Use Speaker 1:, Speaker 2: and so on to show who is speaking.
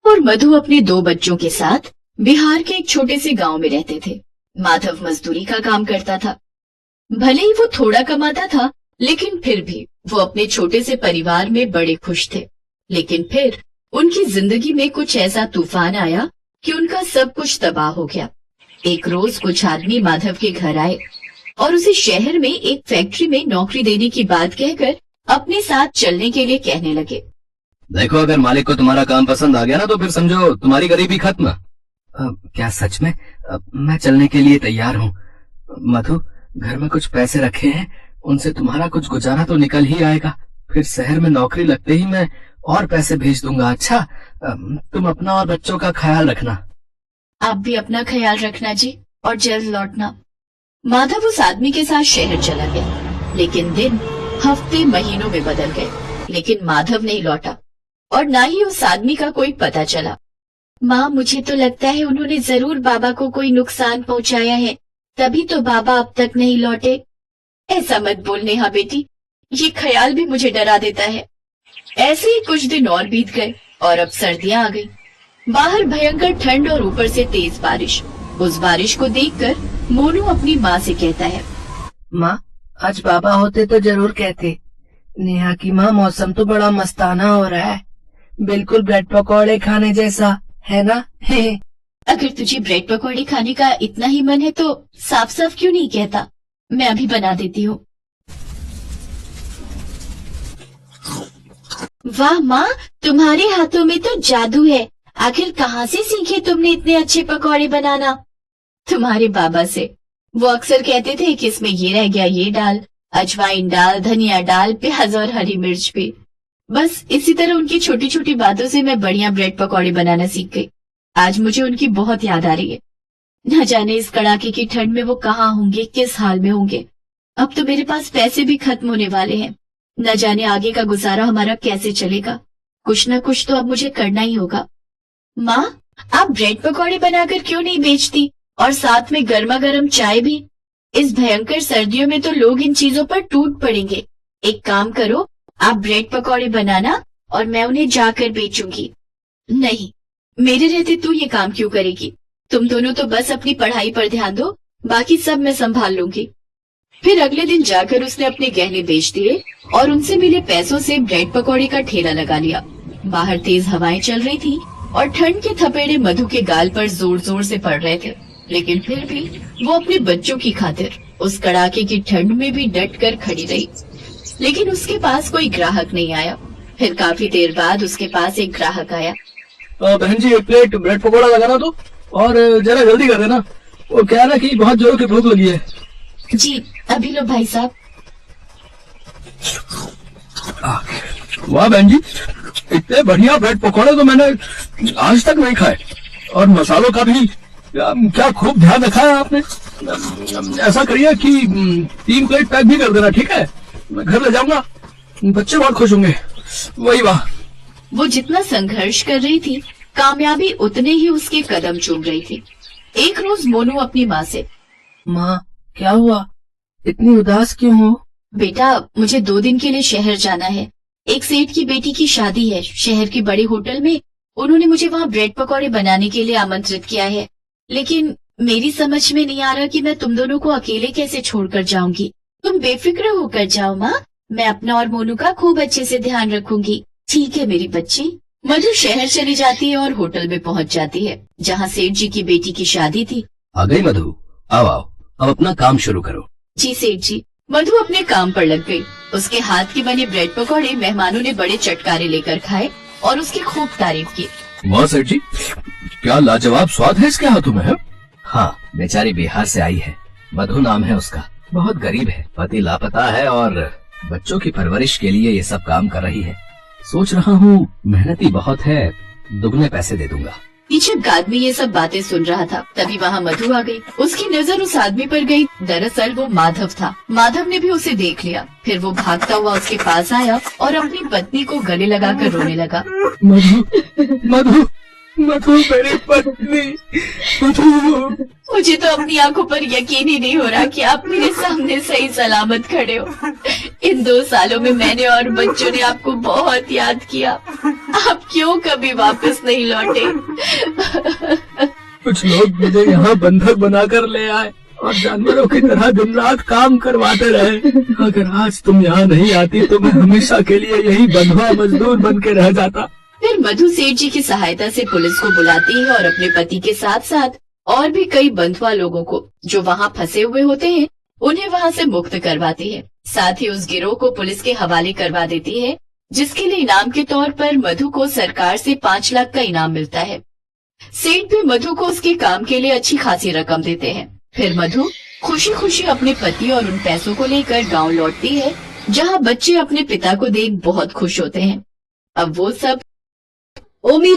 Speaker 1: और मधु अपने 2 बच्चों के साथ बिहार के एक छोटे से गांव में रहते थे। माधव मजदूरी का काम करता था। भले ही वो थोड़ा कमाता था, लेकिन फिर भी वो अपने छोटे से परिवार में बड़े खुश थे। लेकिन फिर उनकी जिंदगी में कुछ ऐसा तूफान आया कि उनका सब कुछ तबाह हो गया। एक रोज कुछ आदमी माधव के घर आए और उसे शहर में एक फैक्ट्री में नौकरी देने की बात कहकर अपने साथ चलने के लिए कहने लगे।
Speaker 2: देखो, अगर मालिक को तुम्हारा काम पसंद आ गया ना, तो फिर समझो तुम्हारी गरीबी खत्म। क्या सच में? मैं चलने के लिए तैयार हूँ। मधु, घर में कुछ पैसे रखे हैं, उनसे तुम्हारा कुछ गुजारा तो निकल ही आएगा। फिर शहर में नौकरी लगते ही मैं और पैसे भेज दूंगा। अच्छा, तुम अपना और बच्चों का ख्याल रखना।
Speaker 1: आप भी अपना ख्याल रखना जी, और जल्द लौटना। माधव उस आदमी के साथ शहर चला गया, लेकिन दिन हफ्ते महीनों में बदल गए, लेकिन माधव नहीं लौटा और न ही उस आदमी का कोई पता चला। माँ, मुझे तो लगता है उन्होंने जरूर बाबा को कोई नुकसान पहुँचाया है, तभी तो बाबा अब तक नहीं लौटे। ऐसा मत बोल नेहा बेटी, ये ख्याल भी मुझे डरा देता है। ऐसे ही कुछ दिन और बीत गए और अब सर्दियाँ आ गई। बाहर भयंकर ठंड और ऊपर से तेज बारिश। उस बारिश को देखकर मोनू अपनी माँ से कहता है,
Speaker 3: माँ, आज बाबा होते तो जरूर कहते। नेहा की माँ, मौसम तो बड़ा मस्ताना हो रहा है, बिल्कुल ब्रेड पकौड़े खाने जैसा है ना?
Speaker 1: अगर तुझे ब्रेड पकौड़े खाने का इतना ही मन है तो साफ साफ क्यों नहीं कहता? मैं अभी बना देती हूँ। वाह माँ, तुम्हारे हाथों में तो जादू है। आखिर कहाँ से सीखे तुमने इतने अच्छे पकौड़े बनाना? तुम्हारे बाबा से। वो अक्सर कहते थे कि इसमें ये रह गया ये डाल, अजवाइन डाल, धनिया डाल, प्याज और हरी मिर्च भी। बस इसी तरह उनकी छोटी छोटी बातों से मैं बढ़िया ब्रेड पकौड़े बनाना सीख गई। आज मुझे उनकी बहुत याद आ रही है। न जाने इस कड़ाके की ठंड में वो कहाँ होंगे, किस हाल में होंगे। अब तो मेरे पास पैसे भी खत्म होने वाले हैं। न जाने आगे का गुजारा हमारा कैसे चलेगा। कुछ न कुछ तो अब मुझे करना ही होगा। माँ, आप ब्रेड पकौड़े बनाकर क्यों नहीं बेचती, और साथ में गर्मा गर्म चाय भी? इस भयंकर सर्दियों में तो लोग इन चीजों पर टूट पड़ेंगे। एक काम करो, आप ब्रेड पकौड़े बनाना और मैं उन्हें जाकर बेचूंगी। नहीं, मेरे रहते तू ये काम क्यों करेगी? तुम दोनों तो बस अपनी पढ़ाई पर ध्यान दो, बाकी सब मैं संभाल लूंगी। फिर अगले दिन जाकर उसने अपने गहने बेच दिए और उनसे मिले पैसों से ब्रेड पकौड़े का ठेला लगा लिया। बाहर तेज हवाएं चल रही थी और ठंड के थपेड़े मधु के गाल पर जोर जोर से पड़ रहे थे, लेकिन फिर भी वो अपने बच्चों की खातिर उस कड़ाके की ठंड में भी डट कर खड़ी रही। लेकिन उसके पास कोई ग्राहक नहीं आया। फिर काफी देर बाद उसके पास एक ग्राहक आया।
Speaker 2: बहन जी, एक प्लेट ब्रेड पकौड़ा लगाना तो, और जरा जल्दी कर देना। वो क्या है ना कि बहुत जोरों की भूख लगी है।
Speaker 1: जी अभी लो भाई साहब।
Speaker 2: वाह बहन जी, इतने बढ़िया ब्रेड पकौड़े तो मैंने आज तक नहीं खाए, और मसालों का भी क्या खूब ध्यान रखा है आपने। ऐसा करिए कि 3 प्लेट पैक भी कर देना, ठीक है? मैं घर ले जाऊंगा, बच्चे बहुत खुश होंगे। वही वाह।
Speaker 1: वो जितना संघर्ष कर रही थी, कामयाबी उतने ही उसके कदम चूम रही थी। एक रोज मोनू अपनी माँ से,
Speaker 3: माँ, क्या हुआ, इतनी उदास क्यों हो?
Speaker 1: बेटा, मुझे 2 दिन के लिए शहर जाना है। एक सेठ की बेटी की शादी है शहर के बड़े होटल में। उन्होंने मुझे वहाँ ब्रेड पकौड़े बनाने के लिए आमंत्रित किया है, लेकिन मेरी समझ में नहीं आ रहा कि मैं तुम दोनों को अकेले कैसे छोड़कर जाऊंगी। तुम बेफिक्र होकर जाओ माँ, मैं अपना और मोनू का खूब अच्छे से ध्यान रखूंगी। ठीक है मेरी बच्ची। मधु शहर चली जाती है और होटल में पहुँच जाती है जहाँ सेठ जी की बेटी की शादी थी।
Speaker 2: आ गई मधु, आओ आओ, अब अपना काम शुरू करो।
Speaker 1: जी सेठ जी। मधु अपने काम पर लग गई। उसके हाथ के बने ब्रेड पकौड़े मेहमानों ने बड़े चटकारे लेकर खाए और उसकी खूब तारीफ की।
Speaker 2: वाह सेठ जी, क्या लाजवाब स्वाद है इसके हाथों में है। हाँ, बेचारी बिहार से आई है, मधु नाम है उसका। बहुत गरीब है, पति लापता है और बच्चों की परवरिश के लिए ये सब काम कर रही है। सोच रहा हूँ मेहनती बहुत है, दुगने पैसे दे दूंगा।
Speaker 1: पीछे आदमी ये सब बातें सुन रहा था, तभी वहाँ मधु आ गई। उसकी नजर उस आदमी पर गई। दरअसल वो माधव था। माधव ने भी उसे देख लिया। फिर वो भागता हुआ उसके पास आया और अपनी पत्नी को गले लगाकर रोने लगा।
Speaker 2: मधु, मधु, मधु मेरी पत्नी, मधु।
Speaker 1: मुझे तो अपनी आंखों पर यकीन ही नहीं हो रहा कि आप मेरे सामने सही सलामत खड़े हो। इन 2 सालों में मैंने और बच्चों ने आपको बहुत याद किया। आप क्यों कभी वापस नहीं लौटे?
Speaker 2: कुछ लोग मुझे यहाँ बंधक बनाकर ले आए और जानवरों की तरह दिन रात काम करवाते रहे। अगर आज तुम यहाँ नहीं आती तो मैं हमेशा के लिए यही बंधुआ मजदूर बन के रह जाता।
Speaker 1: फिर मधु सेठ जी की सहायता से पुलिस को बुलाती है और अपने पति के साथ साथ और भी कई बंधुआ लोगों को जो वहाँ फंसे हुए होते हैं उन्हें वहाँ से मुक्त करवाती है। साथ ही उस गिरोह को पुलिस के हवाले करवा देती है, जिसके लिए इनाम के तौर पर मधु को सरकार से 5 लाख का इनाम मिलता है। सेठ भी मधु को उसके काम के लिए अच्छी खासी रकम देते हैं। फिर मधु खुशी खुशी अपने पति और उन पैसों को लेकर गांव लौटती है, जहां बच्चे अपने पिता को देख बहुत खुश होते हैं। अब वो सब उम्मीद